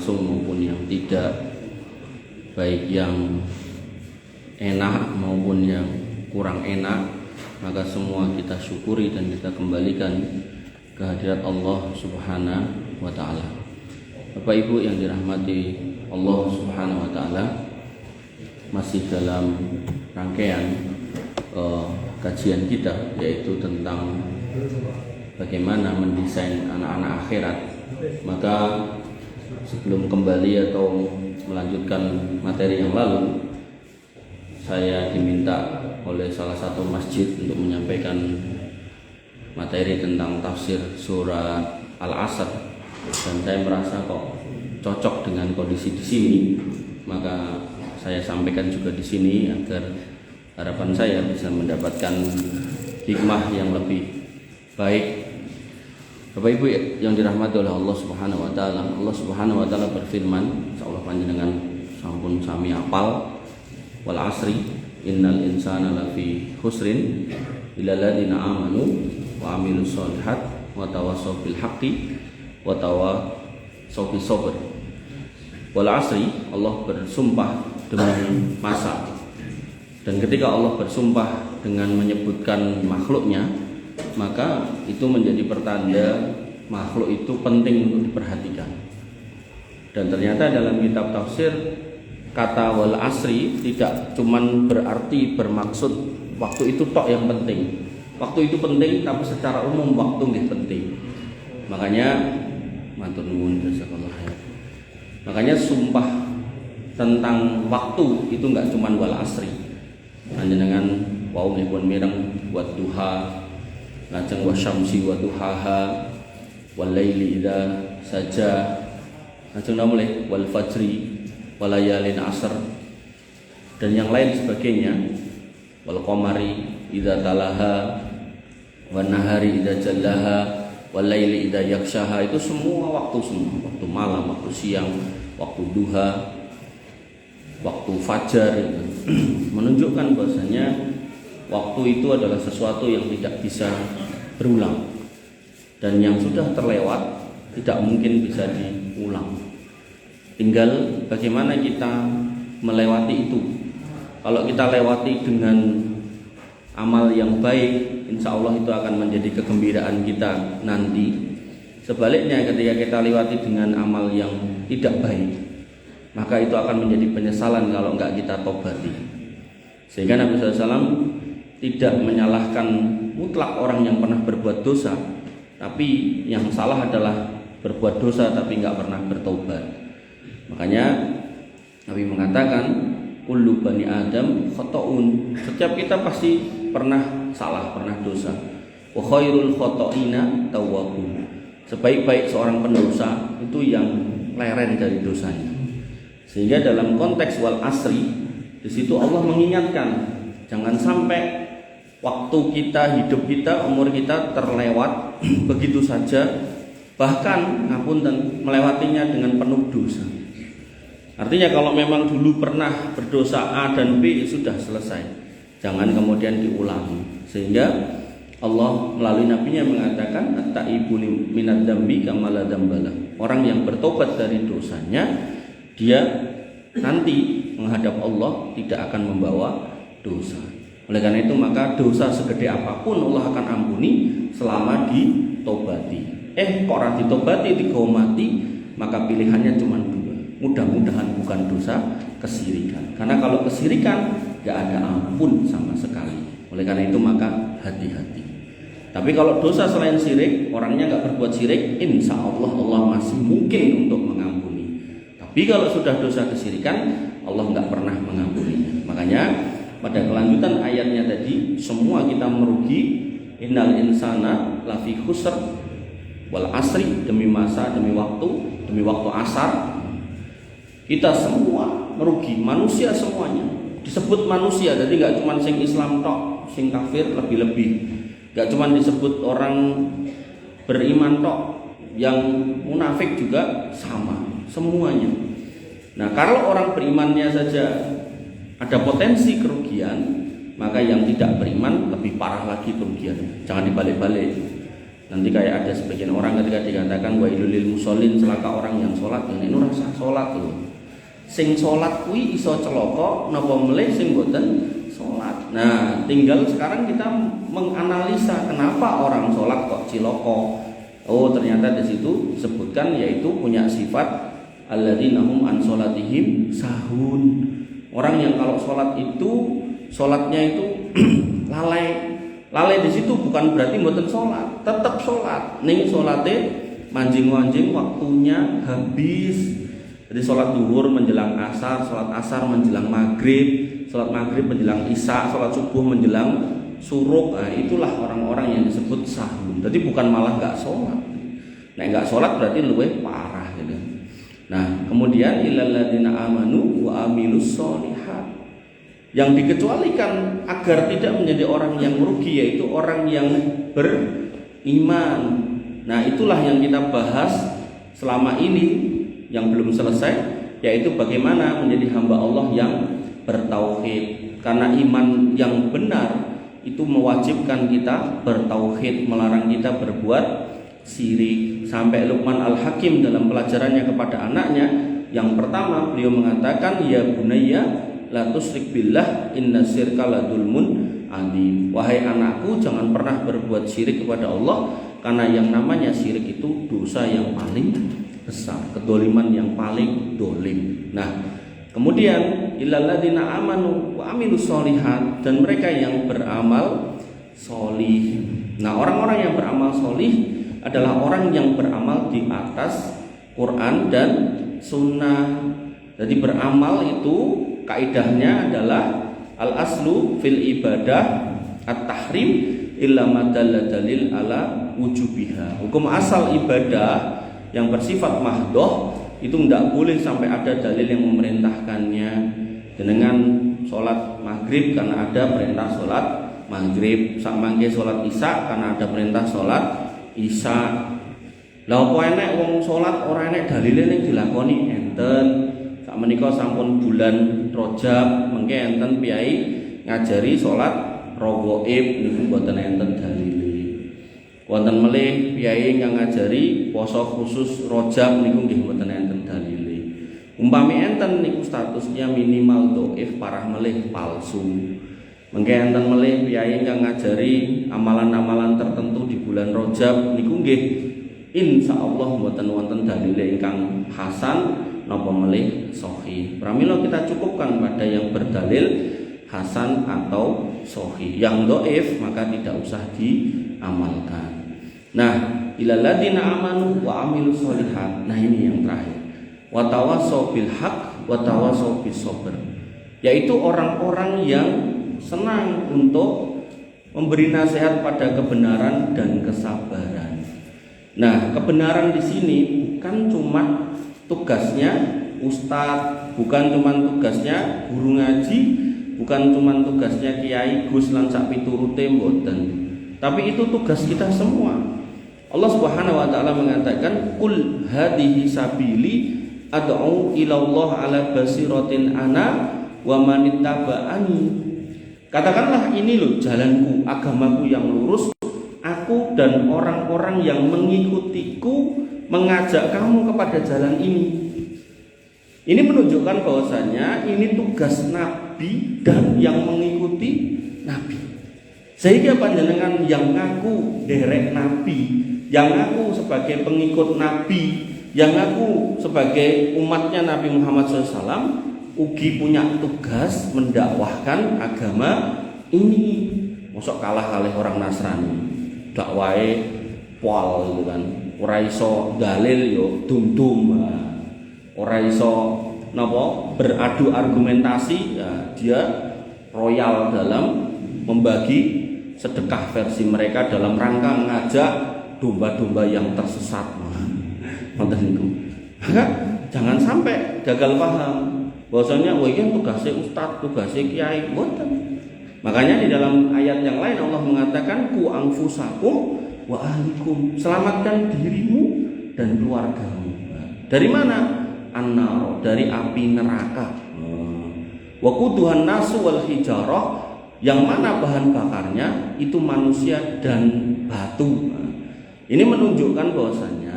langsung maupun yang tidak, baik yang enak maupun yang kurang enak, maka semua kita syukuri dan kita kembalikan ke hadirat Allah Subhanahu wa taala. Bapak Ibu yang dirahmati Allah Subhanahu wa taala, masih dalam rangkaian kajian kita, yaitu tentang bagaimana mendesain anak-anak akhirat. Maka sebelum kembali atau melanjutkan materi yang lalu, saya diminta oleh salah satu masjid untuk menyampaikan materi tentang tafsir surah Al-Asr, dan saya merasa kok cocok dengan kondisi di sini, maka saya sampaikan juga di sini agar harapan saya bisa mendapatkan hikmah yang lebih baik. Bapak Ibu yang dirahmati oleh Allah Subhanahu wa taala, Allah Subhanahu wa taala berfirman, insyaallah panjenengan sampun sami apal, wal asri innal insana lafi khusrin illa alladziina amanu wa amilus sholihat wa tawassaw bil haqqi wa tawassaw bis sabr. Wal asri, Allah bersumpah demi masa. Dan ketika Allah bersumpah dengan menyebutkan makhluknya, maka itu menjadi pertanda makhluk itu penting untuk diperhatikan. Dan ternyata dalam kitab tafsir, kata wal asri tidak cuman berarti bermaksud waktu itu tok yang penting. Waktu itu penting, tapi secara umum waktu nggih penting. Makanya matur nuwun jazakallahu khair. Makanya sumpah tentang waktu itu enggak cuman wal asri. Panjenengan wau nggih pun mireng buat duha, lajeng wasyamsi wa duhaha, wal laili idza saja, lajeng mulai wal fajri walayalin asr, dan yang lain sebagainya, wal qamari idza talaha wan nahari idza jallaha wal laili idza yakshaha. Itu semua waktu, semua waktu malam, waktu siang, waktu duha, waktu fajar, menunjukkan bahwasanya waktu itu adalah sesuatu yang tidak bisa berulang, dan yang sudah terlewat tidak mungkin bisa diulang. Tinggal bagaimana kita melewati itu. Kalau kita lewati dengan amal yang baik, insya Allah itu akan menjadi kegembiraan kita nanti. Sebaliknya, ketika kita lewati dengan amal yang tidak baik, maka itu akan menjadi penyesalan kalau enggak kita tobati. Sehingga Nabi SAW tidak menyalahkan mutlak orang yang pernah berbuat dosa, tapi yang salah adalah berbuat dosa tapi enggak pernah bertobat. Makanya Nabi mengatakan kullu bani Adam khata'un. Setiap kita pasti pernah salah, pernah dosa. Wa khairul khata'ina tawwabun. Sebaik-baik seorang pendosa itu yang leren dari dosanya. Sehingga dalam konteks wal asri, di situ Allah mengingatkan jangan sampai waktu kita, hidup kita, umur kita terlewat begitu saja, bahkan ngapunten melewatinya dengan penuh dosa. Artinya kalau memang dulu pernah berdosa A dan B, sudah selesai, jangan kemudian diulangi. Sehingga Allah melalui nabinya mengatakan at-taibu minad dzambi kama la dzambala. Orang yang bertobat dari dosanya, dia nanti menghadap Allah tidak akan membawa dosa. Oleh karena itu, maka dosa segede apapun Allah akan ampuni selama ditobati. Kok ora ditobati, digawa mati, maka pilihannya cuma dua. Mudah-mudahan bukan dosa kesirikan. Karena kalau kesirikan gak ada ampun sama sekali. Oleh karena itu, maka hati-hati. Tapi kalau dosa selain syirik, orangnya gak berbuat syirik, insya Allah Allah masih mungkin untuk mengampuni. Tapi kalau sudah dosa kesirikan, Allah gak pernah mengampuninya. Makanya pada kelanjutan ayatnya tadi, semua kita merugi. Innal insana lafi khusr wal asri, demi masa, demi waktu asar, kita semua merugi, manusia semuanya. Disebut manusia, jadi gak cuma sing Islam tok, sing kafir lebih-lebih. Gak cuma disebut orang beriman tok, yang munafik juga sama, semuanya. Nah, kalau orang berimannya saja ada potensi kerugian, maka yang tidak beriman lebih parah lagi kerugiannya. Jangan dibalik-balik. Nanti kayak ada sebagian orang ketika dikatakan wailul lil musallin, celaka orang yang sholat, ini rasa sholat loh. Sing sholat kui iso celaka napa melih sing boten sholat. Nah, tinggal sekarang kita menganalisa kenapa orang sholat kok ciloko. Oh, ternyata di situ disebutkan yaitu punya sifat alladzina hum an sholatihim sahun. Orang yang kalau sholat itu sholatnya itu lalai. Lalai di situ bukan berarti mboten sholat, tetap sholat. Ning sholatnya manjing-manjing waktunya habis. Jadi sholat duhur menjelang asar, sholat asar menjelang maghrib, sholat maghrib menjelang isya, sholat subuh menjelang suruk. Nah, itulah orang-orang yang disebut sahun. Jadi bukan malah nggak sholat. Nah, nggak sholat berarti luwih parah gitu. Nah, kemudian illal ladzina amanu wa amilus sholihat. Yang dikecualikan agar tidak menjadi orang yang merugi yaitu orang yang beriman. Nah, itulah yang kita bahas selama ini yang belum selesai, yaitu bagaimana menjadi hamba Allah yang bertauhid. Karena iman yang benar itu mewajibkan kita bertauhid, melarang kita berbuat syirik. Sampai Luqman Al-Hakim dalam pelajarannya kepada anaknya, yang pertama beliau mengatakan, ya bunayya la tusyrik billah inna syirka la dzulmun adzim. Wahai anakku, jangan pernah berbuat syirik kepada Allah, karena yang namanya syirik itu dosa yang paling besar, kedoliman yang paling dolim. Nah, kemudian illal ladzina amanu wa amilus sholihat, dan mereka yang beramal solih. Nah, orang-orang yang beramal solih adalah orang yang beramal di atas Quran dan Sunnah. Jadi beramal itu kaidahnya adalah al-aslu fil ibadah at-tahrim illa ma dalla dalil ala wujubiha. Hukum asal ibadah yang bersifat mahdoh itu tidak boleh sampai ada dalil yang memerintahkannya. Dengan sholat maghrib karena ada perintah sholat maghrib, sak mangke sholat isya karena ada perintah sholat isya. Lah apa enek wong sholat ora enek dalile ning dilakoni enten. Sak menika sampun bulan Rajab mengke enten piyai ngajari salat raghaib niku mboten enten dalile. Wonten melih piyai ingkang ngajari poso khusus Rajab niku nggih mboten enten dalile. Umpami enten niku statusnya minimal dhaif, parah melih palsu. Mengke enten melih piyai ingkang ngajari amalan-amalan tertentu di bulan Rajab niku nggih insyaallah mboten wonten dalile ingkang hasan napa melih sahih. Pramila kita cukupkan pada yang berdalil hasan atau sahih. Yang dhaif maka tidak usah diamalkan. Nah, ilal ladzina amanu wa amilus sholihat. Nah, ini yang terakhir. Wa tawassaw bil haqq wa tawassaw bis sabr. Yaitu orang-orang yang senang untuk memberi nasihat pada kebenaran dan kesabaran. Nah, kebenaran di sini bukan cuma tugasnya ustadz, bukan cuma tugasnya guru ngaji, bukan cuma tugasnya kiai gus lan sak piturute mboten. Tapi itu tugas kita semua. Allah Subhanahu wa taala mengatakan qul hadhihi sabili ad'u ila Allah ala basiratin ana wa manittaba'ani. Katakanlah ini loh jalanku, agamaku yang lurus. Aku dan orang-orang yang mengikutiku mengajak kamu kepada jalan ini. Ini menunjukkan bahwasanya ini tugas Nabi dan yang mengikuti Nabi. Sehingga panjenengan yang ngaku derek Nabi, yang ngaku sebagai pengikut Nabi, yang ngaku sebagai umatnya Nabi Muhammad SAW, ugi punya tugas mendakwahkan agama ini. Mosok kalah oleh orang Nasrani, dakwahe pol gitu kan. Ora iso dalil yo dum-dum. Ora iso napa beradu argumentasi, ya dia royal dalam membagi sedekah versi mereka dalam rangka mengajak domba-domba yang tersesat. Ngoten niku. Maka jangan sampai gagal paham bahwasanya wah iki tugasnya ustaz, tugasnya kiai, mboten. Makanya di dalam ayat yang lain Allah mengatakan ku anfusakum wa ahlikum, selamatkan dirimu dan keluargamu. Dari mana? An-nar, dari api neraka. Wa quduhan nasu wal hijarah, yang mana bahan bakarnya itu manusia dan batu. Ini menunjukkan bahwasanya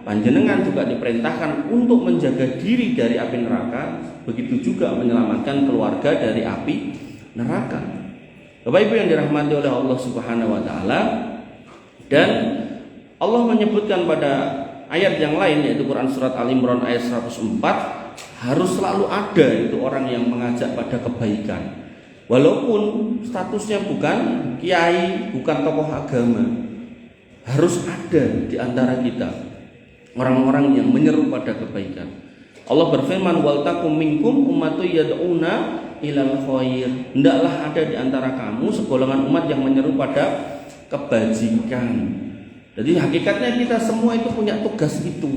panjenengan juga diperintahkan untuk menjaga diri dari api neraka, begitu juga menyelamatkan keluarga dari api neraka. Bapak Ibu yang dirahmati oleh Allah Subhanahu wa taala, dan Allah menyebutkan pada ayat yang lain yaitu Quran surat Al-Imran ayat 104, harus selalu ada itu orang yang mengajak pada kebaikan. Walaupun statusnya bukan kiai, bukan tokoh agama, harus ada di antara kita orang-orang yang menyeru pada kebaikan. Allah berfirman, wal takum minkum ummatu yad'una ilal khair. Hendaklah ada di antara kamu segolongan umat yang menyeru pada kebajikan. Jadi hakikatnya kita semua itu punya tugas itu.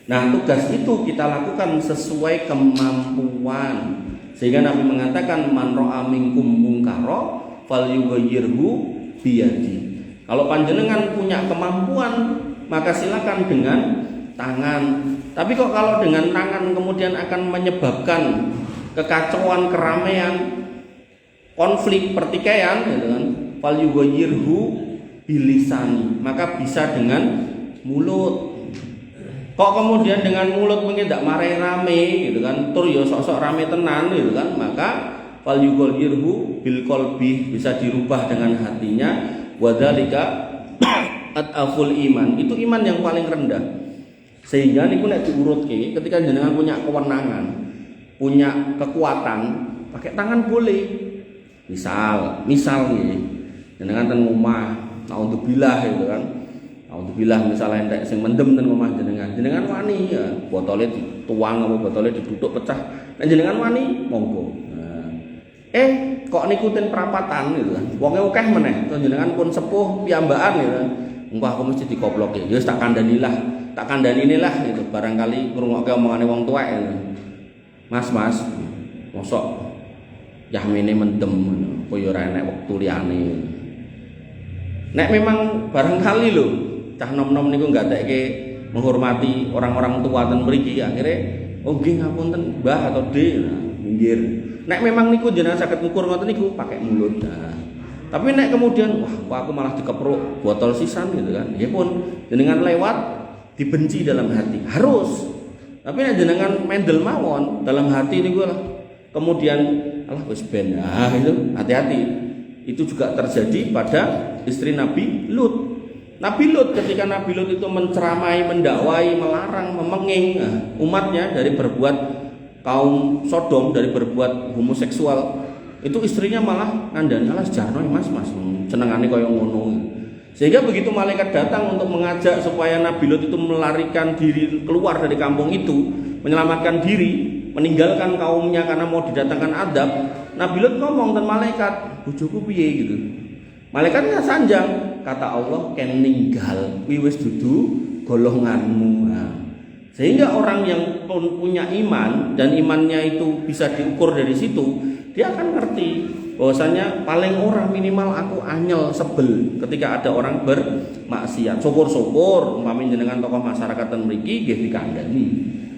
Nah, tugas itu kita lakukan sesuai kemampuan. Sehingga Nabi mengatakan, man ra'a minkum munkara falyughayyirhu biyadi. Kalau panjenengan punya kemampuan, maka silakan dengan tangan. Tapi kok kalau dengan tangan kemudian akan menyebabkan kekacauan, keramaian, konflik, pertikaian, gitu kan? Falyughayyirhu bilisani, maka bisa dengan mulut. Kok kemudian dengan mulut mungkin tidak marai rame, gitu kan? Tur yo sok-sok rame tenan, gitu kan? Maka falyughayyirhu bil qalbi, bisa dirubah dengan hatinya. Wadzalika at'aful iman, itu iman yang paling rendah. Sehingga niku nek diurutke, ketika jenengan punya kewenangan, punya kekuatan, pakai tangan boleh. Misal nih, jenengan ten omah, naudzubillah gitu kan. Naudzubillah misalnya entek sing mendem ten omah jenengan wani ya, botolnya dituang apa botolnya diduduk pecah. Nek jenengan wani, monggo. Nah, kok niku ten perapatan gitu kan. Wonge akeh meneh, to jenengan pun sepuh piyambakan gitu kan. Engko aku mesti dikoploke. Ya wis tak kandhanilah gitu. Barangkali ngrungokke omongane wong tuwek gitu. Mas, mosok yahmene mendem ngono, apa ya ora enek wektu liyane. Nek memang barangkali lho cah nom-nom niku nggatekke menghormati orang-orang tua ten mriki, akhire oh nggih ngapunten Mbah atau Dik, nah, minggir. Nek memang niku jenengan saged ngukur ngoten niku pakai mulut. Nah, tapi nek kemudian wah kok aku malah dikepruk botol sisan gitu kan. Ya pun jenengan lewat dibenci dalam hati. Harus. Tapi nek jenengan mendel mawon dalam hati niku lah. Kemudian alah wis ben. Nah, itu hati-hati. Itu juga terjadi pada istri Nabi Lut. Nabi Lut, ketika Nabi Lut itu menceramai, mendakwai, melarang, memenging umatnya dari berbuat kaum Sodom, dari berbuat homoseksual, itu istrinya malah ngandani, alah sejarno mas senengane kaya ngono. Sehingga begitu malaikat datang untuk mengajak supaya Nabi Lut itu melarikan diri keluar dari kampung itu, menyelamatkan diri, meninggalkan kaumnya karena mau didatangkan adab, Nabi Lut ngomong dan malaikat, bojoku piye gitu. Malaikatnya sanjang, kata Allah, ken ninggal, wis dudu golonganmu. Nah, sehingga orang yang punya iman dan imannya itu bisa diukur dari situ, dia akan ngerti bahwasanya paling orang minimal aku anyel sebel ketika ada orang bermaksiat. Syukur-syukur umpami jenengan tokoh masyarakat ten mriki nggih dikandani.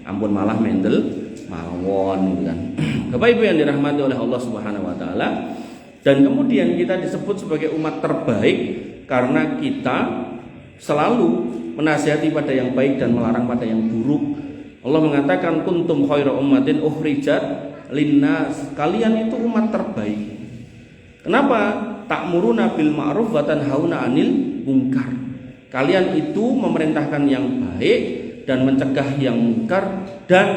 Ampun malah mendel mawon gitu kan. Bapak Ibu yang dirahmati oleh Allah Subhanahu wa taala. Dan kemudian kita disebut sebagai umat terbaik karena kita selalu menasihati pada yang baik dan melarang pada yang buruk. Allah mengatakan kuntum khairu ummatin ukhrijat linnas. Kalian itu umat terbaik. Kenapa? Ta'muruna bil ma'ruf wa tanhauna 'anil munkar. Kalian itu memerintahkan yang baik dan mencegah yang munkar, dan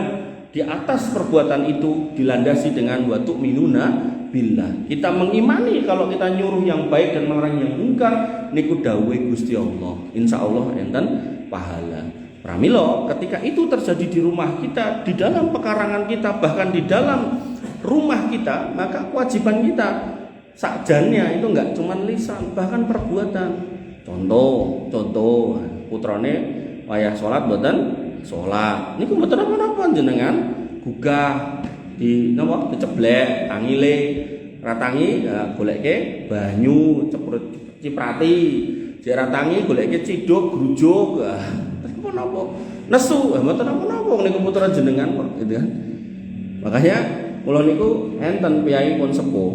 di atas perbuatan itu dilandasi dengan wa tu'minuna billah. Kita mengimani kalau kita nyuruh yang baik dan melarang yang munkar niku dawuh Gusti Allah. Insyaallah enten pahala. Pramila ketika itu terjadi di rumah kita, di dalam pekarangan kita, bahkan di dalam rumah kita, maka kewajiban kita sakjane itu enggak cuma lisan, bahkan perbuatan. Contoh putrane wayah salat mboten salat. Niku mboten apa-apa jenengan gugah di napa diceblek tangile ratangi goleke banyu ciprati jek ratangi goleke ciduk grujuk niku napa nesu mboten napa-napa niku putra jenengan kok gitu kan. Makanya kula niku enten piyai pun sepuh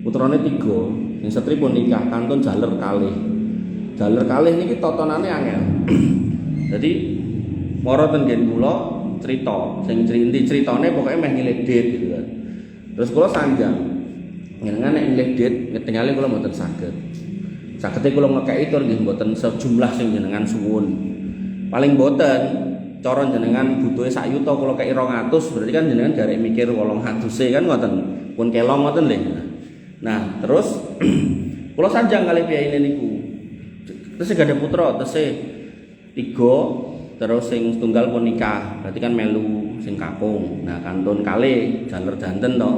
putrane 3 sing setri pun nikah kantun jaler kalih daler kalih niki totonane angel. Jadi mara ten nggen kula cerita, sing critane pokoke meh ngilik dit gitu kan. Terus kula sanjang. Njenengan nek ngilik dit ngetingali kula mboten saged. Sagete kula ngekeki tur nggih mboten sejumlah sing jenengan suwun. Paling mboten cara jenengan butuhe sak yuta kula kei 200 berarti kan jenengan garek mikir 800-e kan ngoten. Pun kelong ngoten lho. Nah, terus kula sanjang kali piyaine niku. Terus gak ada putra, terus 3, terus sing setunggal pun nikah. Berarti kan melu sing kakung. Nah, kantun kalih jaler janten to.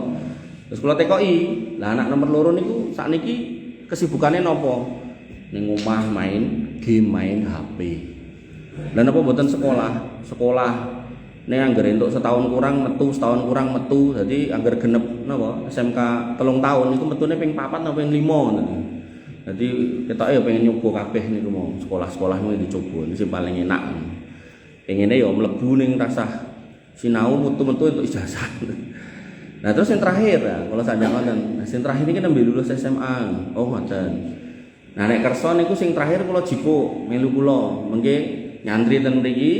Terus kula tekoki, lah anak nomor 2 niku sakniki kesibukane napa? Ning omah main game, main HP. Lah napa mboten sekolah? Sekolah ning angger entuk setahun kurang metu. Jadi angger genep napa SMK 3 tahun niku metune ping 4 atau ping 5 ngoten. Jadi ketoke ya pengen nyoba kabeh niku mau sekolah-sekolah niku dicoba. Ini sing paling enak. Pengene ya mlebu ning rasah sinau metu-metu entuk ijazah. Nah terus yang terakhir ya, kalau sanjang ngoten. Nah sing terakhir iki nembe lulus SMA. Oh ngoten. Nah nek kersa niku sing terakhir kula jipuk melu kula. Mengke nyantri ten mriki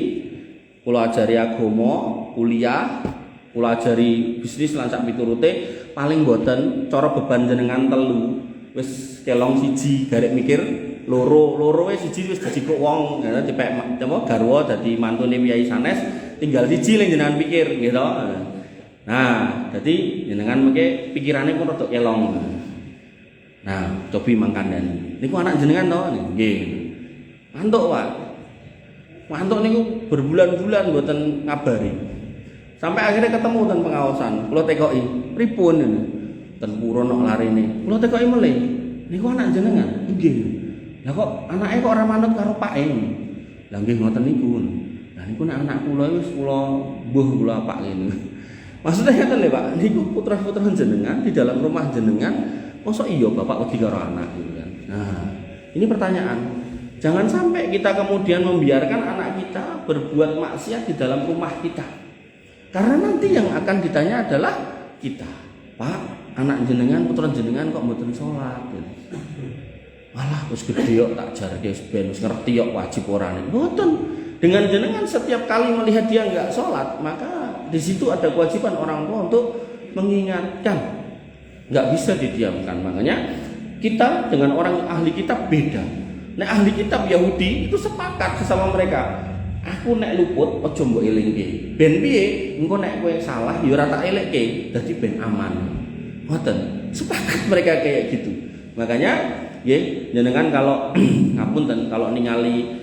kula ajari agama, kuliah, kula ajari bisnis lan sak piturute paling boten cara beban jenengan 3 wis kelong 1 garek mikir loro wis 1 wis dijikuk wong ya dipek garwa dadi mantune piyai sanes tinggal 1 ling jenengan pikir gitu. Nah, jadi jenengan mengke pikirane pun rada kelong. Nah, cobi mangkandani. Niku anak jenengan to nggih. Mantuk, Pak. Mantuk niku berbulan-bulan mboten ngabari. Sampai akhirnya ketemu ten pengawasan. Kula tekoki, pripun niku? Ten pura nok larene. Kula tekoki melih. Niku anak jenengan? Nggih. Lah kok anake kok ora manut karo pake? Lah nggih ngoten niku. Lah niku nek anak kula wis kula mbuh kula apa ngene. Maksudnya ngeten lho Pak, niku putra-putra jenengan di dalam rumah jenengan, mosok iya bapak wedi karo anak gitu kan. Nah, ini pertanyaan. Jangan sampai kita kemudian membiarkan anak kita berbuat maksiat di dalam rumah kita. Karena nanti yang akan ditanya adalah kita. Pak, anak jenengan, putra jenengan kok mboten salat gitu. Malah wis gedhe kok tak jarke ben wis ngerti kok wajib ora nek. Mboten. Dengan jenengan setiap kali melihat dia enggak salat, maka di situ ada kewajiban orang tua untuk mengingatkan. Enggak bisa didiamkan. Makanya kita dengan orang ahli kitab beda. Nek ahli kitab Yahudi itu sepakat sesama mereka. Aku nek luput aja mbok elingke. Ben piye? Engko nek kowe salah ya ora tak elekke, dadi ben aman. Ngoten. Sepakat mereka kayak gitu. Makanya nggih jenengan kalau ngapunten kalau ningali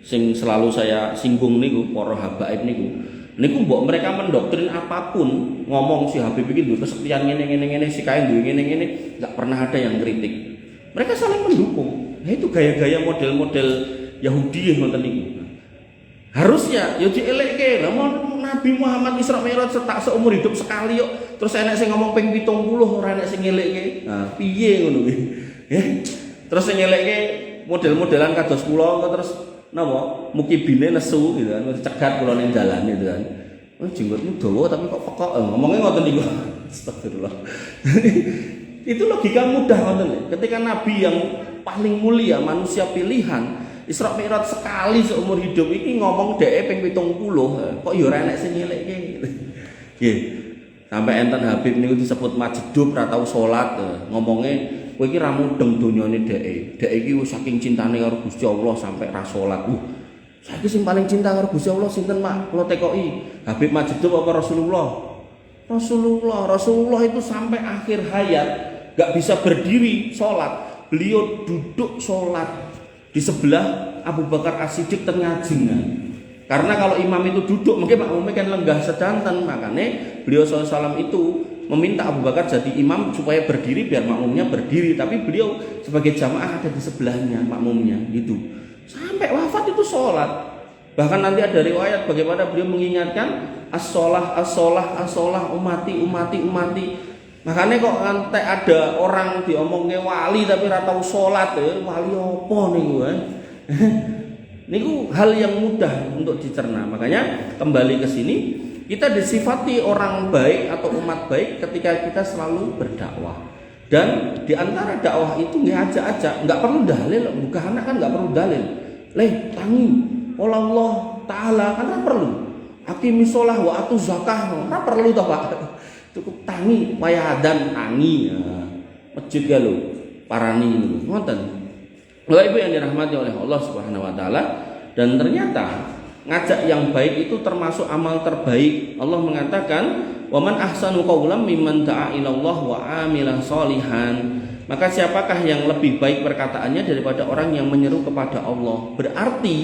sing selalu saya singgung niku para habaib niku mbok mereka mendoktrin apapun ngomong si Habib iki duwe kesepian ngene si kae duwe ngene enggak pernah ada yang kritik. Mereka saling mendukung. Nah itu gaya-gaya model-model Yahudi ngoten niku. Harusnya ya dielekke. Lah Nabi Muhammad Isra Mi'raj tak seumur hidup sekali kok. Terus enek sing ngomong ping 70 ora enek sing ngelekke. Nah, piye ngono kuwi? Terus sing ngelekke model-modelan kados kula terus napa mukibine nesu gitu kan cegat kula ning dalan gitu kan. Oh jenggotmu dawa tapi kok pekok ngomongnya ngoten niku. Astagfirullah. Itu logika mudah ngoten. Ketika nabi yang paling mulia manusia pilihan Isra Mi'raj sekali seumur hidup iki ngomong dhek ping 70 kok ya ora enek sing ngelekke. Nggih. Sampai enten Habib niku disebut majdub ra tau salat ngomongnya kowe iki ra mudeng donyane dhek. Dhek iki wis saking cintane karo Gusti Allah sampai ra salat. Saiki sing paling cinta karo Gusti Allah sinten, Mak? Kula tekoki, Habib Majdub apa Rasulullah? Rasulullah itu sampai akhir hayat enggak bisa berdiri salat. Beliau duduk salat di sebelah Abu Bakar As-Siddiq tengajingan. Karena kalau imam itu duduk mungkin makmumnya kan lenggah sedanten, makanya beliau SAW itu meminta Abu Bakar jadi imam supaya berdiri biar makmumnya berdiri, tapi beliau sebagai jamaah ada di sebelahnya makmumnya gitu. Sampai wafat itu sholat. Bahkan nanti ada riwayat bagaimana beliau mengingatkan as-sholah umati. Makanya kok nanti ada orang diomongnya wali tapi ora tau sholat wali apa niku niku hal yang mudah untuk dicerna. Makanya kembali ke sini kita disifati orang baik atau umat baik ketika kita selalu berdakwah. Dan di antara dakwah itu nggak ajak-ajak, nggak perlu dalil, bukan anak kan nggak perlu dalil. Tangi, Allah Taala kan nggak perlu. Aqimis shalah wa atuz zakah, nggak perlu toh Pak. Cukup tangi, waya adzan tangi, masjid galu, parani, ngoten. Bapak Ibu yang dirahmati oleh Allah Subhanahu Wa Taala, dan ternyata ngajak yang baik itu termasuk amal terbaik. Allah mengatakan, "Waman ahsanu qawlan mimman da'a ilallah wa 'amila sholihan." Maka siapakah yang lebih baik perkataannya daripada orang yang menyeru kepada Allah? Berarti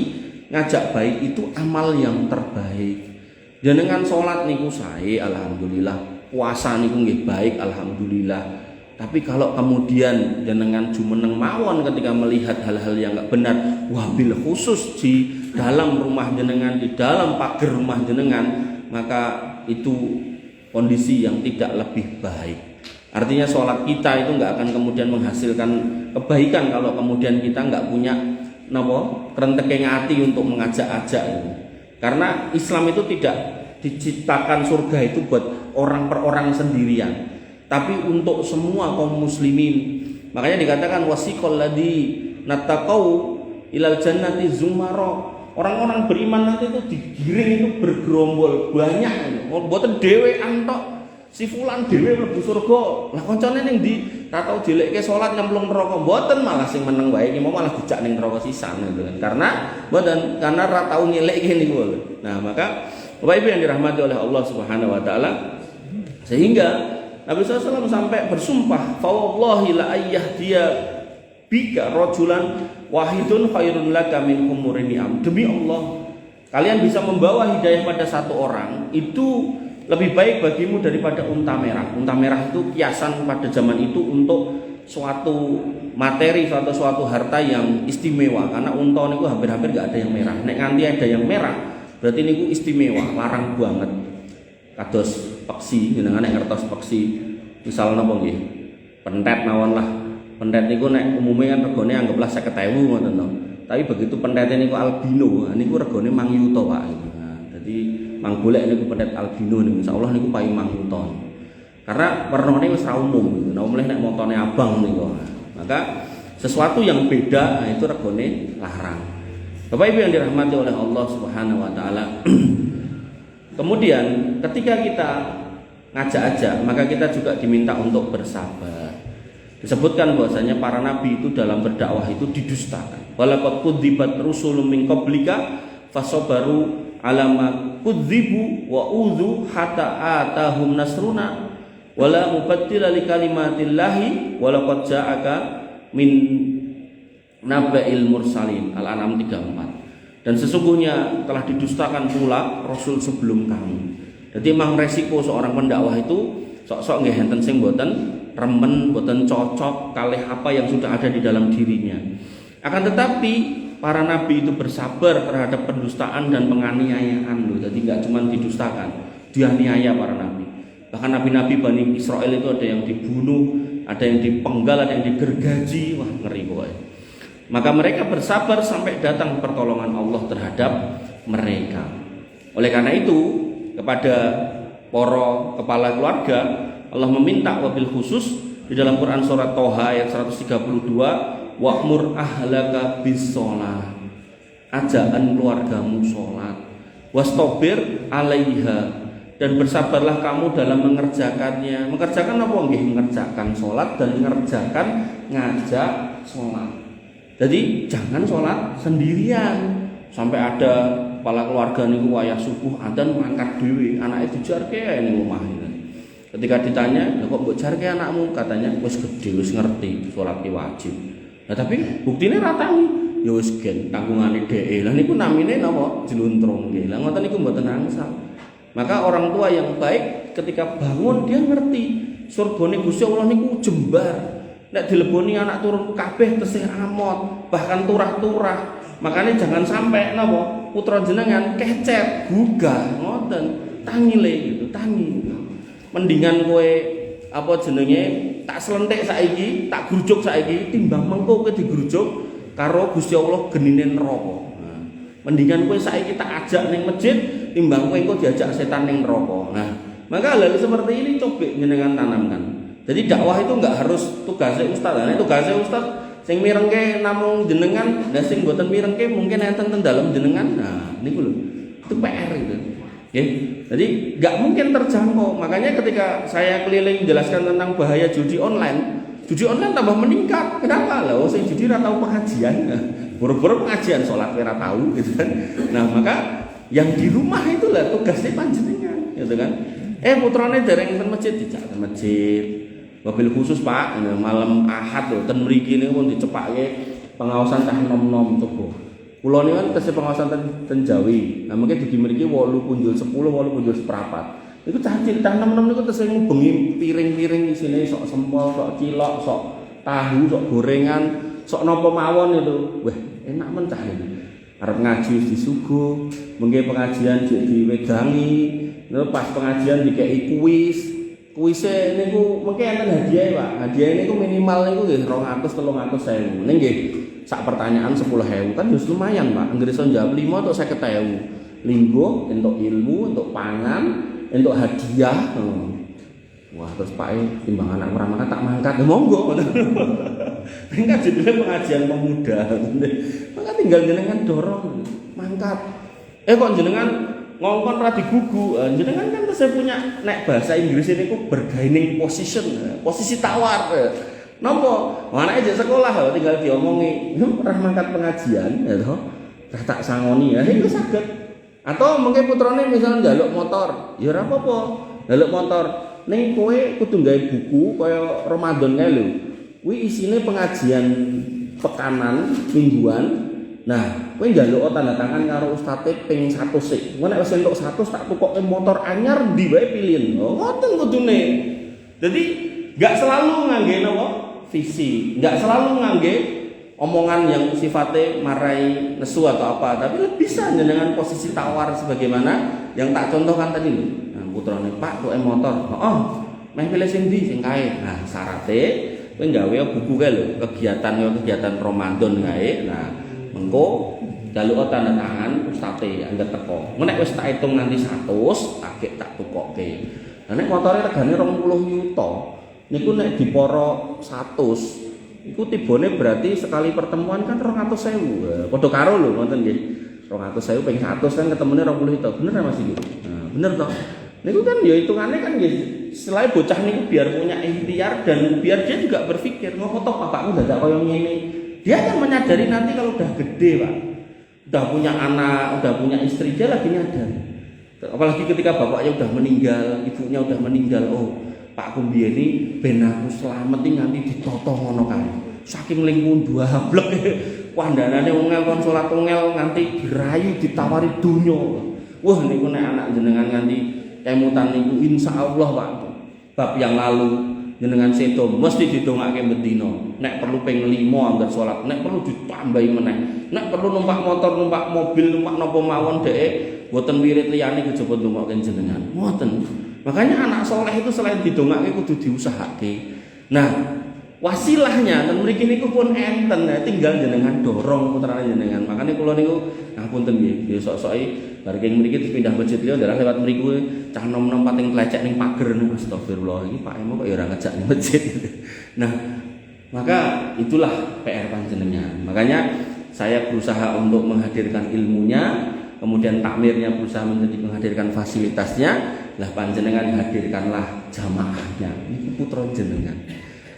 ngajak baik itu amal yang terbaik. Jenengan salat niku sae alhamdulillah, puasa niku nggih baik alhamdulillah. Tapi kalau kemudian jenengan jumeneng mawon ketika melihat hal-hal yang enggak benar, wabil khusus di dalam rumah jenengan, di dalam pagar rumah jenengan, maka itu kondisi yang tidak lebih baik. Artinya sholat kita itu enggak akan kemudian menghasilkan kebaikan kalau kemudian kita enggak punya kerentekeng hati untuk mengajak-ajak itu. Karena Islam itu tidak diciptakan surga itu buat orang per orang sendirian, tapi untuk semua kaum muslimin. Makanya dikatakan wasiqal ladzi nattaqau ilal jannati zumara. Orang-orang beriman nanti itu digiring itu bergerombol banyak. Mboten dhewe antok si fulan dhewe mlebu surga. Lah kancane ning ndi? Ra tau dilekke salat nyemplung neraka. Mboten, malah sing meneng wae iki malah dijak ning neraka sisan gitu kan. Karena ra tau nyelekke niku. Nah, maka Bapak Ibu yang dirahmati oleh Allah Subhanahu wa taala, sehingga Nabi SAW sampai bersumpah, "Fa wallahi la ayyahdiya bika rajulan wahidun khairun laka min umuri ni'am." Demi Allah, kalian bisa membawa hidayah pada satu orang itu lebih baik bagimu daripada unta merah. Unta merah itu kiasan pada zaman itu untuk suatu materi atau suatu harta yang istimewa, karena unta niku hampir-hampir gak ada yang merah. Nek nganti ada yang merah, berarti niku istimewa, larang banget. Kados peksi, jenengan nek ngertos peksi, misal napa nggih? Pentet mawon lah. Pentet niku nek umume kan regane anggaplah 50.000 ngoten to. Tapi begitu pentete niku albino, niku regane mang yuta, Pak. Nah, dadi mang golek niku pentet albino niku insyaallah niku paling mang yuta. Karena warnane wis ra umum gitu. Nah, mulih nek motone abang niku. Maka sesuatu yang beda itu regane larang. Bapak Ibu yang dirahmati oleh Allah Subhanahu wa taala. Kemudian ketika kita ngajak-ajak, maka kita juga diminta untuk bersabar. Disebutkan bahwasanya para nabi itu dalam berdakwah itu didustakan. Walaqad kudzibat rusulun min qablika fasabaru ala ma kudzibu wa udzu hatta atahum nasruna wala mubaddila likalimatillahi walaqad ja'aka min naba'il mursalin. Al-An'am 34. Dan sesungguhnya telah didustakan pula rasul sebelum kamu. Jadi memang resiko seorang pendakwah itu sok-sok nggih enten sing mboten remen, mboten cocok kalih apa yang sudah ada di dalam dirinya. Akan tetapi para nabi itu bersabar terhadap pendustaan dan penganiayaan loh. Jadi enggak cuma didustakan, dianiaya para nabi. Bahkan nabi-nabi Bani Israel itu ada yang dibunuh, ada yang dipenggal, ada yang digergaji. Wah, ngeri pokoknya. Maka mereka bersabar sampai datang pertolongan Allah terhadap mereka. Oleh karena itu, kepada para kepala keluarga, Allah meminta wabil khusus di dalam Quran surat Toha ayat 132, wa'mur ahlaka bis sholah, ajakan keluargamu sholat, wastobir alaiha, dan bersabarlah kamu dalam mengerjakannya. Mengerjakan apa nggih? Mengerjakan sholat dan mengerjakan ngajak sholat. Jadi jangan sholat sendirian sampai ada kepala keluarga niku wayah subuh adzan mangkat dhewe, anake dijarke ae ning omah. Ketika ditanya, "Lha kok mbok jarke anakmu?" Katanya, "Wis gedhe, wis ngerti sholat ki wajib." Nah, tapi buktine ra tangi. Ya wis gen tanggungane dheke. Lah niku namine napa? Jluntrung nggih. Lah ngoten niku mboten angsal. Maka orang tua yang baik ketika bangun dia ngerti surgane Gusti Allah niku jembar. Nek dileboni anak turun kabeh tesih amot, bahkan turah-turah. Makanya jangan sampai napa putra jenengan kecet, gugah, ngoten. Tangile gitu, tangi. Mendingan kowe apa jenenge tak selentik saiki, tak grujuk saiki timbang mengko kowe digrujuk karo Gusti Allah genine neraka. Nah, mendingan kowe saiki tak ajak ning masjid timbang kowe engko diajak setan ning neraka. Nah, maka hal seperti ini coba jenengan tanamkan. Jadi dakwah itu enggak harus tugasnya ustaz. Nah, tugasnya ustaz sing mirengke namung jenengan, lah sing mboten mirengke mungkin enten teng dalem jenengan. Nah, niku lho. Itu PR itu. Oke. Jadi enggak mungkin terjangkau. Makanya ketika saya keliling menjelaskan tentang bahaya judi online tambah meningkat. Kenapa? Lah sing judi ora tau pengajian. Boro-boro pengajian salat ora tahu gitu kan. Nah, maka yang di rumah itulah tugasnya panjenengan, gitu kan. Putrane dereng ten masjid dijak ten masjid. Mobil khusus Pak, malam Ahad lho ten mriki niku pun dicepake pengawasan cah nom-nom coba. Kula niku kan tesih pengawasan ten Jawi. Nah, mungkin di mriki 8 punjul 10, 8 punjul seprapat. Iku cah cilik cah nom-nom niku tesih ngubengi piring-piring isine sok sempol, sok cilok, sok tahu, sok gorengan, sok napa mawon itu. Wah, enak men cah iki. Arep ngaji wis disuguh, mengke pengajian diwedangi, terus pas pengajian dikei kuis. Kuise niku mengke enten hadiah, Pak. Hadiah niku minimal niku nggih 200 300.000. Ning nggih sak pertanyaan 10.000 kan wis lumayan, Pak. Anggere iso jawab 5 atau 50.000. Linggo entuk ilmu, entuk pangan, entuk hadiah. Wah, terus Pak timbang anak ora mangkat tak mangkat. Monggo. Ning kan jenenge pengajian pemuda. Maka tinggal jenengan dorong mangkat. Kok jenengan ngongkon ra digugu. Jenengan kan saya punya nek bahasa Inggris ini ku bargaining position, posisi tawar. Napa? Anake jek sekolah tinggal diomongi, "Ora mangkat pengajian," ya toh. Tak sangoni ya iku saged. Atau mungkin putrane misalnya njaluk motor, ya ora apa-apa. Njaluk motor, ning kowe kudu gawe buku kaya Ramadan kae lho. Kuwi isine pengajian pekanan mingguan. Nah, kowe njaluk tanda tangan karo ustate ping 100 sik. Engko nek wis entuk 100 tak tukokke motor anyar ndi wae pilihin. Oh, ngoten kudune. Jadi enggak selalu ngangge napa? Visi. Enggak selalu ngangge omongan yang sifatnya marai nesu atau apa, tapi bisa dengan posisi tawar sebagaimana yang tak contohkan tadi. Nah, putrane Pak tuke motor. Oh, meh pilih sing ndi sing kae. Nah, syaratte kowe gawe buku kae lho, kegiatan Ramadan kae. Nah, mengko jaluk tanda tangan ustate angger teko. Nek wis tak hitung nanti 100, tak tukokke. Lah nek motore regane 20 yuta, niku nek diporo 100, iku tibone berarti sekali pertemuan kan 200.000. Padha karo lho ngoten nggih. 200.000 ping 100 kan ketemune 20 yuta. Bener Mas iki? Nah, bener toh. Niku kan ya hitungane kan nggih selain bocah niku biar punya ikhtiar dan biar dia juga berpikir, ngopo toh bapakku dadak koyo ngene. Dia akan menyadari nanti kalau udah gede, Pak. Udah punya anak, udah punya istri, dia lagi nyadar. Apalagi ketika bapaknya udah meninggal, ibunya udah meninggal. Oh, Pak Kumbiyen ini ben aku slamet iki nganti ditoto ngono kae. Saking lingkung dua blek. Kandhanane ungel kon salat ungel nganti dirayu ditawari donya. Wah niku nek anak jenengan nganti kemutan niku insyaallah Pak. Bab yang lalu jenengan sedo mesti didongake bendina. Nek perlu ping 5 anggar salat, nek perlu ditambahi meneh. Nek perlu numpak motor, numpak mobil, numpak napa mawon dhek mboten wirid liyane kejaba ndongake jenengan. Ngoten. Makanya anak soleh itu selain didongake kudu diusahake. Nah, wasilahnya dan mriki niku pun enten, tinggal jenengan dorong putrane jenengan. Makanya kula niku ngapunten nggih, ya sok-soki bar keng mriki dipindah masjid liya dalah lewat mriku cah nom-nom pating klecek ning pager niku astagfirullah iki Pak Emo kok ya ora ngejak ning masjid. Nah, maka itulah PR panjenengan. Makanya saya berusaha untuk menghadirkan ilmunya, kemudian takmirnya berusaha menjadi menghadirkan fasilitasnya, lah panjenengan hadirkanlah jamaahnya. Ini putra jenengan.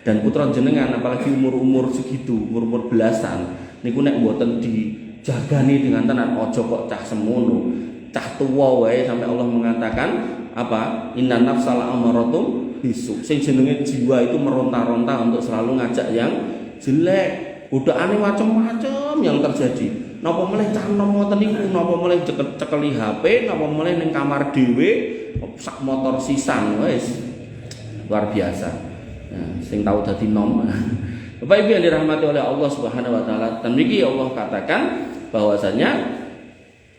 Dan putra jenengan apalagi umur-umur segitu, umur-umur belasan, niku nek mboten dijagani dengan tenan ojo kok cah semono, cah tuwa wae sampai Allah mengatakan apa? Inna nafsal amaratum bisu. Sing jenenge jiwa itu meronta-ronta untuk selalu ngajak yang jelek. Godaane macam-macam yang terjadi. Napa meleh cah nom ngoten niku, napa meleh cekeli HP, napa meleh ning kamar dhewe, sak motor sisan wis. Luar biasa. Nah, sing tahu dadi nom. Bapak Ibu yang dirahmati oleh Allah Subhanahu wa taala, dan niki Allah katakan bahwasanya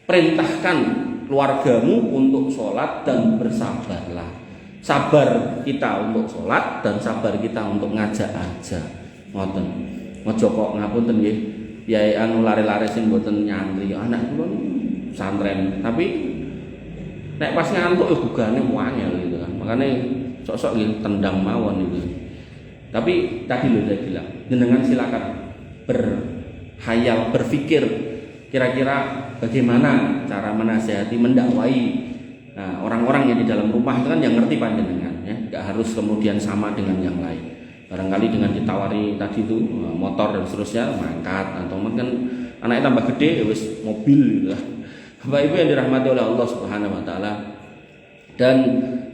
perintahkan keluargamu untuk sholat dan bersabarlah. Sabar kita untuk sholat dan sabar kita untuk ngajak aja. Ngoten. Ojo kok ngapunten nggih. Yai anu lare-lare sing mboten nyantri. Anak kula santren, tapi nek pas ngantuk ya gugane wanyel gitu kan. Makane sok-sok nggih tendang mawon itu. Tapi tadi loh saya bilang, jenengan silakan berhayal, berpikir kira-kira bagaimana cara menasihati, mendakwai orang-orang yang di dalam rumah itu kan yang ngerti panjenengan ya, nggak harus kemudian sama dengan yang lain. Barangkali dengan ditawari tadi itu motor dan seterusnya mangkat, atau mungkin anaknya tambah gede ya wis mobil gitu. Bapak Ibu yang dirahmati oleh Allah Subhanahu wa taala. Dan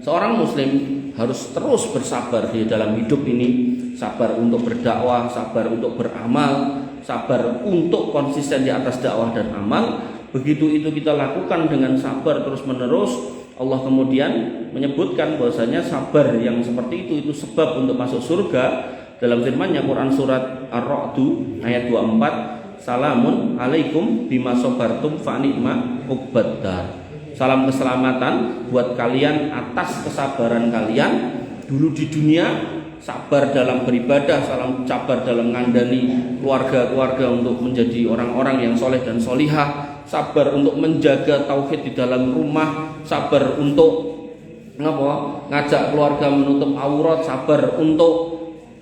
seorang muslim harus terus bersabar di dalam hidup ini, sabar untuk berdakwah, sabar untuk beramal, sabar untuk konsisten di atas dakwah dan amal. Begitu itu kita lakukan dengan sabar terus-menerus, Allah kemudian menyebutkan bahwasanya sabar yang seperti itu sebab untuk masuk surga. Dalam firman-Nya Quran surat Ar-Ra'd ayat 24, salamun alaikum bima sabartum fa ni'ma uqbaddar. Salam keselamatan buat kalian atas kesabaran kalian dulu di dunia, sabar dalam beribadah, sabar dalam ngandani keluarga-keluarga untuk menjadi orang-orang yang soleh dan solihah, sabar untuk menjaga tauhid di dalam rumah, sabar untuk ngajak keluarga menutup aurat, sabar untuk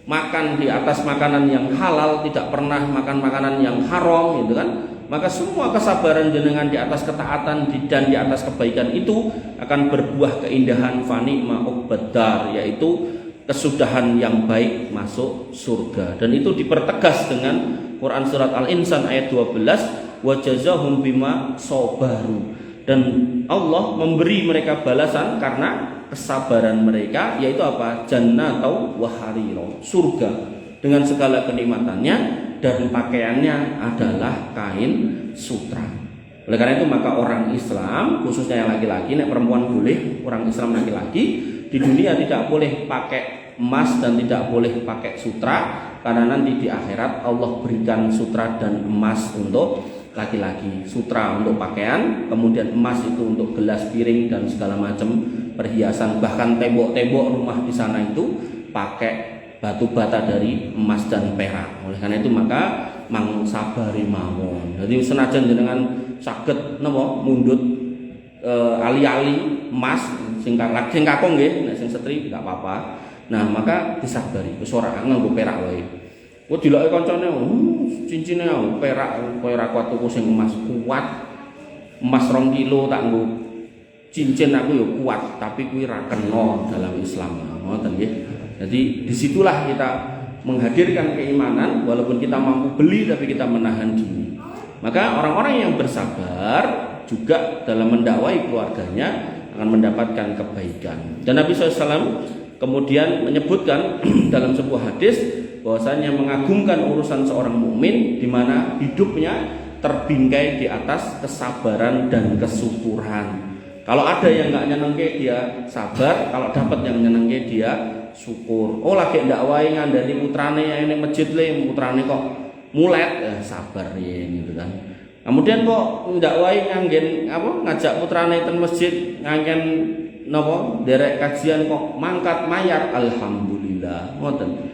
makan di atas makanan yang halal, tidak pernah makan makanan yang haram, gitu kan. Maka semua kesabaran jenengan di atas ketaatan dan di atas kebaikan itu akan berbuah keindahan fani ma'ubaddar, yaitu kesudahan yang baik masuk surga. Dan itu dipertegas dengan Quran surat Al-Insan ayat 12, wa jazahum bima sabaru. Dan Allah memberi mereka balasan karena kesabaran mereka, yaitu apa? Jannatau wa harira, surga dengan segala kenikmatannya, dan pakaiannya adalah kain sutra. Oleh karena itu maka orang Islam, khususnya yang laki-laki, nek perempuan boleh, orang Islam laki-laki di dunia tidak boleh pakai emas dan tidak boleh pakai sutra, karena nanti di akhirat Allah berikan sutra dan emas untuk laki-laki, sutra untuk pakaian, kemudian emas itu untuk gelas, piring dan segala macam perhiasan, bahkan tembok-tembok rumah di sana itu pakai batu bata dari emas dan perak. Oleh karena itu maka mang sabari mawon. Jadi senajan jenengan saged napa mundut ali-ali emas sing kakung nggih, nek sing setri enggak apa-apa. Nah, maka disabari, wis ora nganggo perak wae. Kok diloke kancane, cincine perak, kowe ora kuat tuku sing emas, kuat. Emas 2 kilo tak nggo cincin aku ya kuat, tapi kuwi ra kena dalam Islam. Ngoten nggih. Jadi disitulah kita menghadirkan keimanan, walaupun kita mampu beli tapi kita menahan diri. Maka orang-orang yang bersabar juga dalam mendakwai keluarganya akan mendapatkan kebaikan. Dan Nabi SAW kemudian menyebutkan dalam sebuah hadis bahwasanya mengagungkan urusan seorang mukmin di mana hidupnya terbingkai di atas kesabaran dan kesyukuran. Kalau ada yang nggak nyenengke dia sabar, kalau dapat yang nyenengke dia syukur. Oh lagi ndak wae ngandani putrane yang ning masjid le, putrane kok mulet, ya sabar yen gitu kan. Kemudian kok ndak wae nganggen ngajak putrane teng masjid nganggen napa derek kajian kok mangkat mayat, alhamdulillah, ngoten.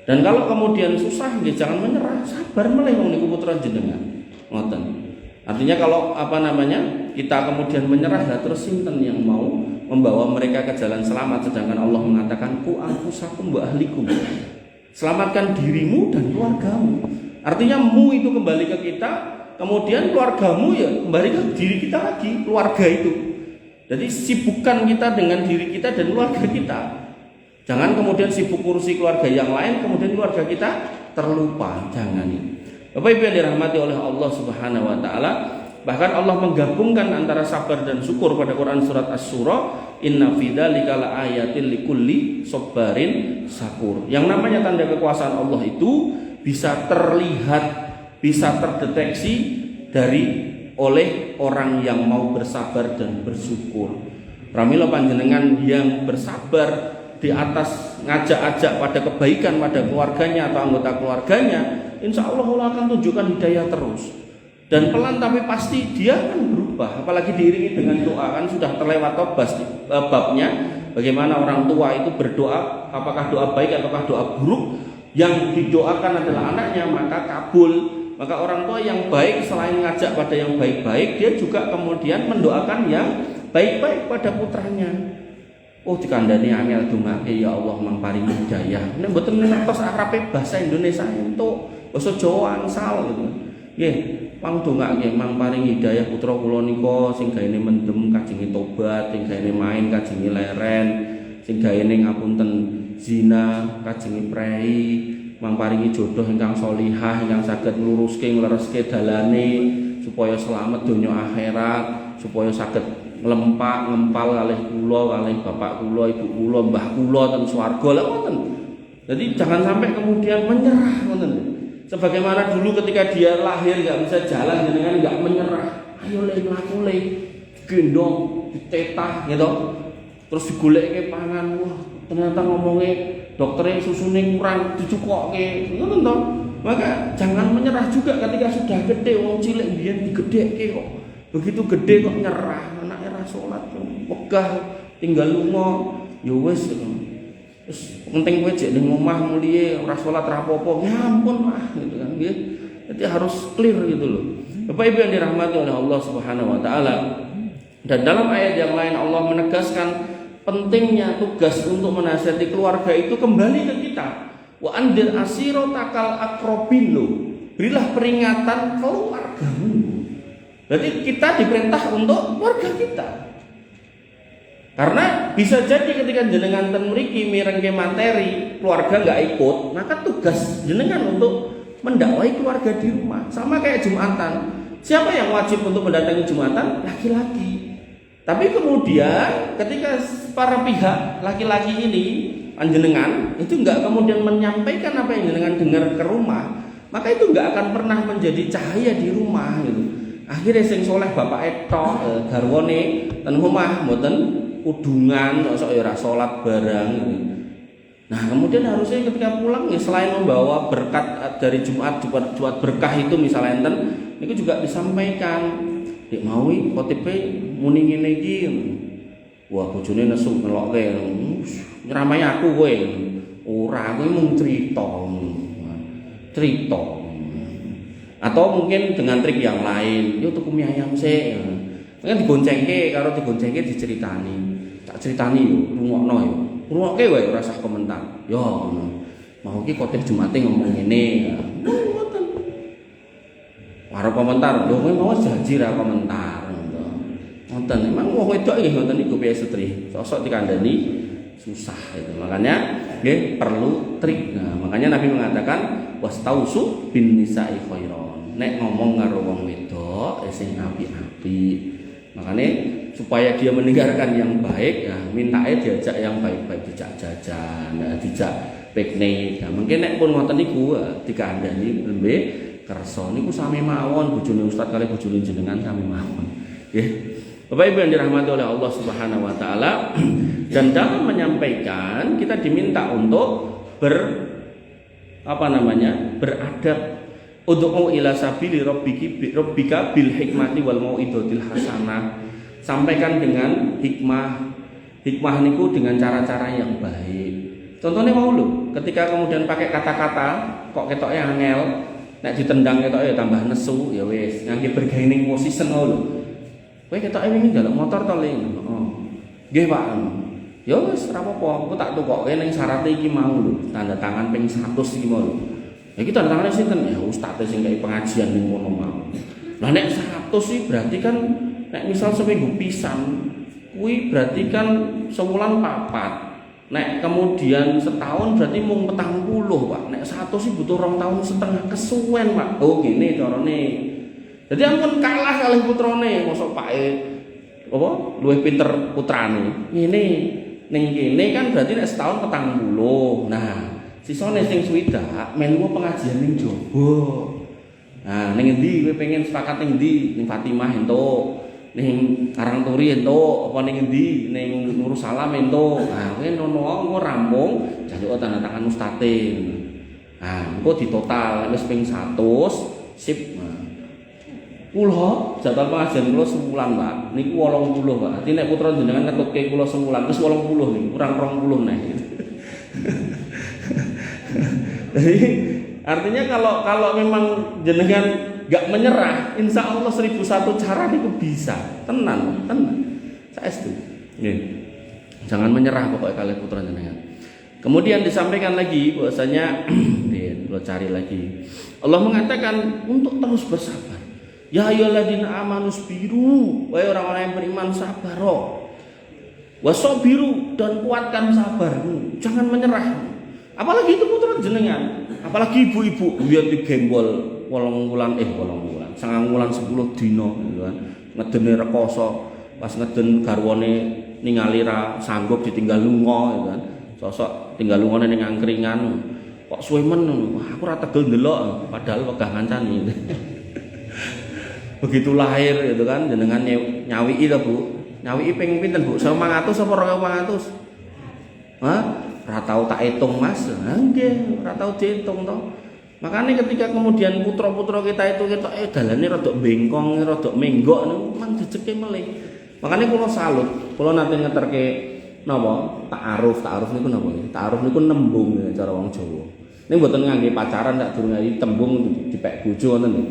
Dan kalau kemudian susah nggih jangan menyerah, sabar meleh wong niku putra jenengan. Ngoten. Artinya kalau kita kemudian menyerah, lah terus sinten yang mau membawa mereka ke jalan selamat, sedangkan Allah mengatakan ku anfusakum wa ahlikum. Selamatkan dirimu dan keluargamu. Artinya mu itu kembali ke kita, kemudian keluargamu ya kembali ke diri kita lagi, keluarga itu. Jadi sibukkan kita dengan diri kita dan keluarga kita. Jangan kemudian sibuk ngurusi keluarga yang lain, kemudian keluarga kita terlupa. Jangan ini. Bapak Ibu yang dirahmati oleh Allah Subhanahu wa taala, bahkan Allah menggabungkan antara sabar dan syukur pada Quran surat Asy-Syura, inna fi dzalika laayatil likulli sabarin syakur. Yang namanya tanda kekuasaan Allah itu bisa terlihat, bisa terdeteksi oleh orang yang mau bersabar dan bersyukur. Pramila panjenengan yang bersabar di atas ngajak-ajak pada kebaikan pada keluarganya atau anggota keluarganya, insya Allah Allah akan tunjukkan hidayah terus. Dan pelan tapi pasti dia akan berubah. Apalagi diiringi dengan doa, kan sudah terlewat babnya. Bagaimana orang tua itu berdoa, apakah doa baik ataukah doa buruk. Yang didoakan adalah anaknya, maka kabul. Maka orang tua yang baik selain ngajak pada yang baik-baik, dia juga kemudian mendoakan yang baik-baik pada putranya. Oh dikandani angel dongake ya Allah mang paringi hidayah. Nek mboten ngertos arepe basa Indonesia entuk, basa Jawa angsal gitu. Nggih, pang dongake mang paringi hidayah putra kula nika sing gaene mendem kajenge tobat, sing gaene main kajenge leren, sing gaene ngapunten zina kajenge prei, mang paringi jodoh ingkang sholihah ingkang saged ngluruske nglereske dalane supaya selamat donya akhirat, supaya saged ngempal kalih kula kalih bapak kula ibu kula mbah kula ten swarga lha ngoten. Jadi jangan sampai kemudian menyerah ngoten. Sebagaimana dulu ketika dia lahir enggak bisa jalan jenengan enggak menyerah. Ayo le mlaku le gendong ditetah gitu. Terus digoleke pangan wah ternyata ngomongnya dokternya susune kurang dicukokke ngoten to. Maka jangan menyerah juga ketika sudah gede wong cilik biyen digedhekke kok. Begitu gede kok nyerah, anaknya ra salat, wegah tinggal lunga, ya wis. Terus penting kowe jek ning omah muliye ora salat ra apa-apa, ya ampun Pak gitu kan nggih. Jadi harus clear gitu loh. Bapak Ibu yang dirahmati oleh Allah Subhanahu wa taala. Dan dalam ayat yang lain Allah menegaskan pentingnya tugas untuk menasihati keluarga itu kembali ke kita. Wa andir asiratakal aqrabin. Berilah peringatan keluargamu. Berarti kita diperintah untuk keluarga kita. Karena bisa jadi ketika jenengan ten mriki mirengke materi, keluarga enggak ikut, maka tugas jenengan untuk mendakwai keluarga di rumah. Sama kayak Jumatan. Siapa yang wajib untuk mendatangi Jumatan? Laki-laki. Tapi kemudian ketika para pihak laki-laki ini panjenengan itu enggak kemudian menyampaikan apa yang jenengan dengar ke rumah, maka itu enggak akan pernah menjadi cahaya di rumah gitu. Akhirnya sing soleh bapak etok garwane ten omah mboten kudungan sok ora salat barang. Nah, kemudian harusnya ketika pulang ya selain membawa berkat dari Jumat berkah itu misalnya enten niku juga disampaikan. Dik maui KTP muni ngene iki. Wah, bojone nesu ngelokke. Nyeramai aku kowe. Ora, kowe mung crita. Crita. Atau mungkin dengan trik yang lain, yo tuku mie ayam sih, kan digoncengke, karo digoncengke diceritani, tak ceritani yo, rungokno yo, rungokke wae ora usah komentar, yo, mau ki khotib Jumate ngomong ini, ngoten, karo komentar, yo kowe mau janji ra komentar, ngoten, emang wong wedok nggih ngoten niku piye setri, sosok dikandani susah itu, makanya nggih perlu trik, nah makanya Nabi mengatakan wastausu bin nisa'i khairan. Nek ngomong karo wong wedok sing apik-apik. Makanya supaya dia mendengarkan yang baik ya mintae diajak yang baik-baik, dijak jajan, dijak piknik. Nah, mungkin nek pun ngoten niku dikandani lembe kersa niku sami mawon bojone ustaz kali bojone jenengan sami mawon. Nggih. Bapak Ibu yang dirahmati oleh Allah Subhanahu wa taala, dan dalam menyampaikan kita diminta untuk beradab. Ud'u ila sabili rabbika bil hikmati wal mau'izatil hasanah. Sampaikan dengan hikmah. Hikmah niku dengan cara-cara yang baik. Contohnya mau lho, ketika kemudian pakai kata-kata kok ketoknya angel, nek ditendang ketoknya tambah nesu, ya wis, ngangge bergaining position lho. Kowe ketoknya wingi njaluk motor to, Ling. Oh. Nggih, Pak. Ya wis ora apa-apa, aku tak tukokke ning syarat iki mau lho, tanda tangan ping 100 iki mau lho. Ya kita tanda tangan sinten ya ustaz sing gawe pengajian ning kono mau. Lah nek 100 sih berarti kan nek misal seminggu pisan kuwi berarti kan sebulan 4. Nek kemudian setahun berarti mung 40, Pak. Nek 100 sih butuh 2 tahun setengah kesuwen, Pak. Oh gini carane. Jadi ampun kalah kalih putrane, mosok pake apa luwih pinter putrane. Ngene ning kene kan berarti nek setahun 40. Nah, sisane sing swidak melu pengajian ning jaba. Nah, ning endi kowe pengen sepakat ning endi? Ning Fatimah entuk, ning Karangturi entuk, apa ning endi? Ning Nursalam entuk. Nah, kowe ngono rampung jaluk tanda tangan ustate. Nah, engko ditotal wis ping 100, sip. Kula jadwal pengajian kula sebulan, Pak. Niku 80, Pak. Dadi nek putra jenengan ngetutke kula sebulan wis 80 niku, kurang 20 nek. Jadi artinya kalau memang jenengan enggak menyerah, insya Allah 1001 cara niku bisa. Tenan. Saestu. Nggih. Jangan menyerah pokoknya kalian putra jenengan. Kemudian disampaikan lagi bahwasanya lo cari lagi. Allah mengatakan untuk terus bersabar. Ya ayyuhalladzina amanu sabiru, wahai orang-orang yang beriman sabar. Wasabiru, dan kuatkan sabarmu, jangan menyerah. Apalagi itu putra jenengan, apalagi ibu-ibu biar digembol 8 wulan 9 wulan 10 dino gitu kan. Ngedene rekoso, pas ngeden garwane ningali ra sanggup ditinggal lunga gitu kan. Sosok tinggal lungone ning angkringan. Kok suwe men, aku ora tegel ndelok padahal wegah ngancani. Begitu lahir gitu kan jenengan nyawiki to, Bu. Nyawiki ping pinten, Bu? 900 apa 200? Hah? Ora tau tak hitung, Mas. Nggih, ora tau diitung to. Makanya ketika kemudian putra-putra kita itu dalane rada bengkong, rada menggok niku mang jejeke melih. Makanya kula salut, kula nate ngeterke napa? Ta'aruf niku napa? Ta'aruf niku nembung cara wong Jawa. Ning mboten ngangge pacaran tak durung ngangge tembung dipek bojo ngoten niku.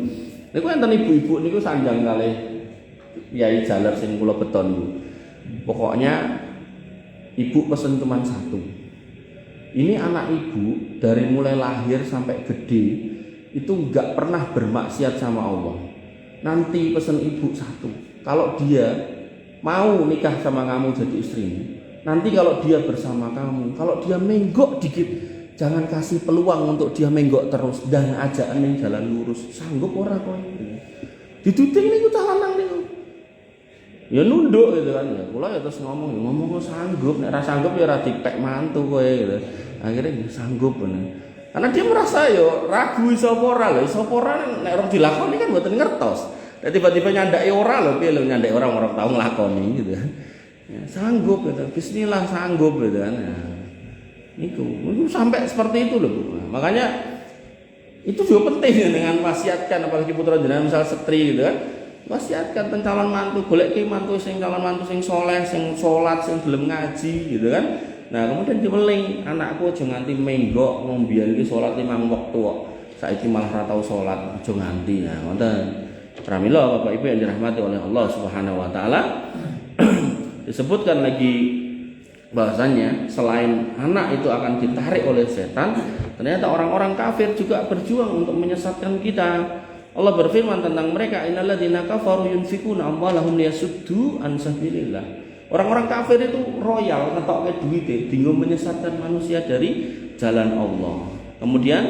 Niku enten ibu-ibu niku sanjang kalih Yai Jaler sing kula beton niku. Pokoknya ibu pesen cuma satu. Ini anak ibu dari mulai lahir sampai gede itu enggak pernah bermaksiat sama Allah. Nanti pesen ibu satu. Kalau dia mau nikah sama kamu jadi istrinya, nanti kalau dia bersama kamu, kalau dia menggok dikit, jangan kasih peluang untuk dia menggok terus dan ajakan ning jalan lurus. Sanggup ora kowe? Dituting niku cah lanang niku. Ya nunduk gitu kan. Ya kula ya terus ngomong sanggup, nek ora sanggup ya ora dipek mantu kowe gitu. Akhirnya sanggup bener. Karena dia merasa yo ragu sapa ora lho, sapa ora nek ora dilakoni kan mboten ngertos. Nek tiba-tiba nyandaki ora lho, piye lho nyandaki orang tau nglakoni gitu kan. Ya, sanggup gitu. Bismillah sanggup gitu kan. Ya. Itu sampai seperti itu loh, Bu. Makanya itu juga penting dengan wasiatkan apalagi putra jenengan misal setri gitu kan. Wasiatkan calon mantu, golek mantu sing calon mantu sing soleh, sing salat, sing gelem ngaji gitu kan. Nah, kemudian diweling, anakku aja nganti menggok ngombian iki salat 5 wektu kok. Saiki malah ora tau salat, aja nganti. Nah, ngoten. Pramila Bapak Ibu yang dirahmati oleh Allah Subhanahu wa taala. Disebutkan lagi bahasanya selain anak itu akan ditarik oleh setan, ternyata orang-orang kafir juga berjuang untuk menyesatkan kita. Allah berfirman tentang mereka, innalladzina kafaru yunfikuna amwalahum liyasuddu an sabilillah. Orang-orang kafir itu royal ngetokke duwite dinggo menyesatkan manusia dari jalan Allah. Kemudian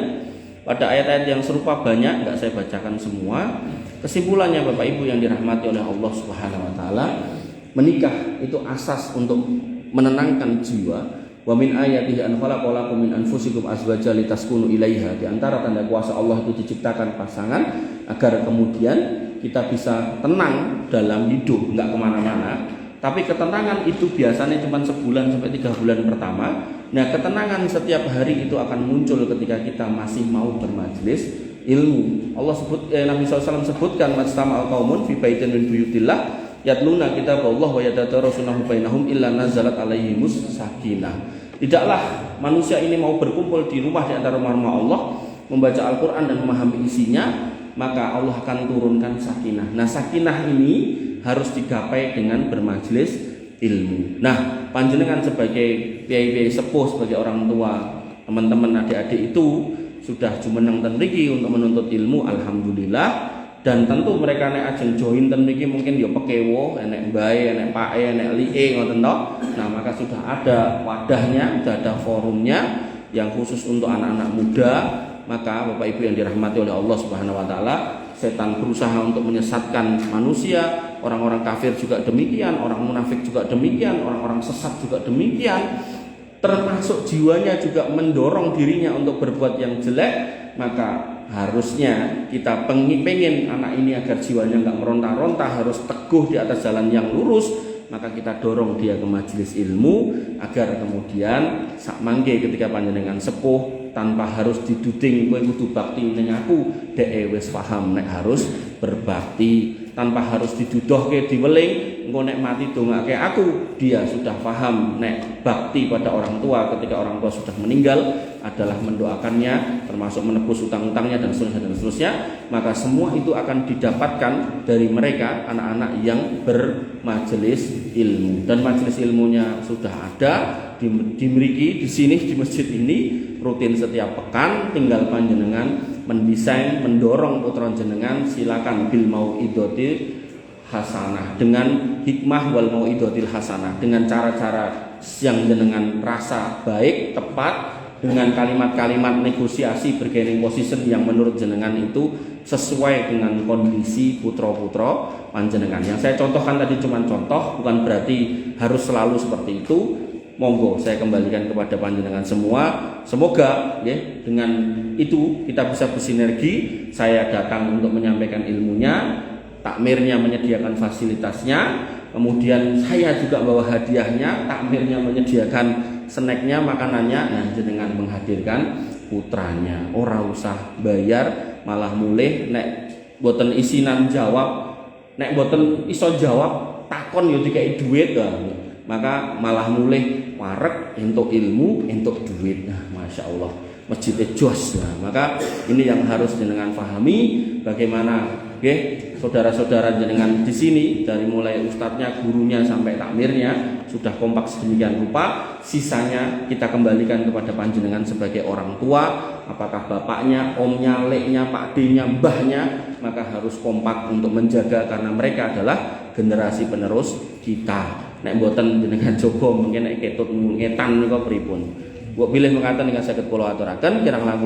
pada ayat-ayat yang serupa banyak, enggak saya bacakan semua. Kesimpulannya Bapak Ibu yang dirahmati oleh Allah Subhanahu wa taala, menikah itu asas untuk menenangkan jiwa. Wa min ayatihi an khalaqa lakum min anfusikum azwajan litaskunu ilaiha. Di antara tanda kuasa Allah itu diciptakan pasangan agar kemudian kita bisa tenang dalam hidup, enggak kemana-mana. Tapi ketenangan itu biasanya cuma sebulan sampai 3 bulan pertama. Nah, ketenangan setiap hari itu akan muncul ketika kita masih mau bermajelis ilmu. Allah Nabi SAW sebutkan majtama'al qaumun fi baitin min buyutillah yatluna kitabullah wa yatadarasunahu bainahum illa nazalat alaihimus sakinah. Tidaklah manusia ini mau berkumpul di rumah di antara rumah Allah membaca Al-Qur'an dan memahami isinya, maka Allah akan turunkan sakinah. Nah, sakinah ini harus digapai dengan bermajelis ilmu. Nah, panjenengan sebagai kiai-kiai sepuh, sebagai orang tua, teman-teman adik-adik itu sudah jumeneng ten mriki untuk menuntut ilmu, alhamdulillah. Dan tentu mereka nek ajeng join ten mriki mungkin ya pekewo, enek mbae, enek pake, enek liye ngoten to. Nah, maka sudah ada wadahnya, sudah ada forumnya yang khusus untuk anak-anak muda. Maka Bapak Ibu yang dirahmati oleh Allah Subhanahu wa taala, setan berusaha untuk menyesatkan manusia, orang-orang kafir juga demikian, orang munafik juga demikian, orang-orang sesat juga demikian. Termasuk jiwanya juga mendorong dirinya untuk berbuat yang jelek. Maka harusnya kita pengen anak ini agar jiwanya enggak meronta-ronta, harus teguh di atas jalan yang lurus. Maka kita dorong dia ke majelis ilmu agar kemudian sak mangke ketika panjenengan sepuh tanpa harus diduding kowe kudu bakti ning aku, dhek wis paham nek harus berbakti tanpa harus didudohke diweling engko nek mati dongake aku, dia sudah paham nek bakti pada orang tua ketika orang tua sudah meninggal adalah mendoakannya, termasuk menebus utang-utangnya dan seterusnya, maka semua itu akan didapatkan dari mereka anak-anak yang bermajelis ilmu, dan majelis ilmunya sudah ada dimiliki di sini di masjid ini rutin setiap pekan. Tinggal panjenengan mendesain, mendorong putra jenengan, silakan bil mau'idotil hasanah, dengan hikmah wal mau'idotil hasanah, dengan cara-cara yang jenengan rasa baik, tepat, dengan kalimat-kalimat negosiasi bargaining position yang menurut jenengan itu sesuai dengan kondisi putra-putra panjenengan. Yang saya contohkan tadi cuma contoh, bukan berarti harus selalu seperti itu. Monggo saya kembalikan kepada panjenengan semua. Semoga ya, dengan itu kita bisa bersinergi. Saya datang untuk menyampaikan ilmunya, takmirnya menyediakan fasilitasnya, kemudian saya juga bawa hadiahnya, takmirnya menyediakan snacknya, makanannya, nah jenengan menghadirkan putranya. Ora usah bayar, malah mulih nek boten isinan jawab, nek boten iso jawab takon yo dikai duit, maka malah mulih wareg entuk ilmu, entuk duit. Nah, Masya Allah, masjidnya jos. Nah, maka ini yang harus jenengan pahami, bagaimana saudara-saudara jenengan di sini dari mulai ustadznya, gurunya sampai takmirnya sudah kompak sedemikian rupa. Sisanya kita kembalikan kepada panjenengan sebagai orang tua, apakah bapaknya, omnya, leknya, pakdenya, mbahnya, maka harus kompak untuk menjaga, karena mereka adalah generasi penerus kita. Nek mboten jenengan coba mungkin nek ketut ngetan nika pripun. Mbok pilih mengatakan ingkang saged kula aturaken kirang langkung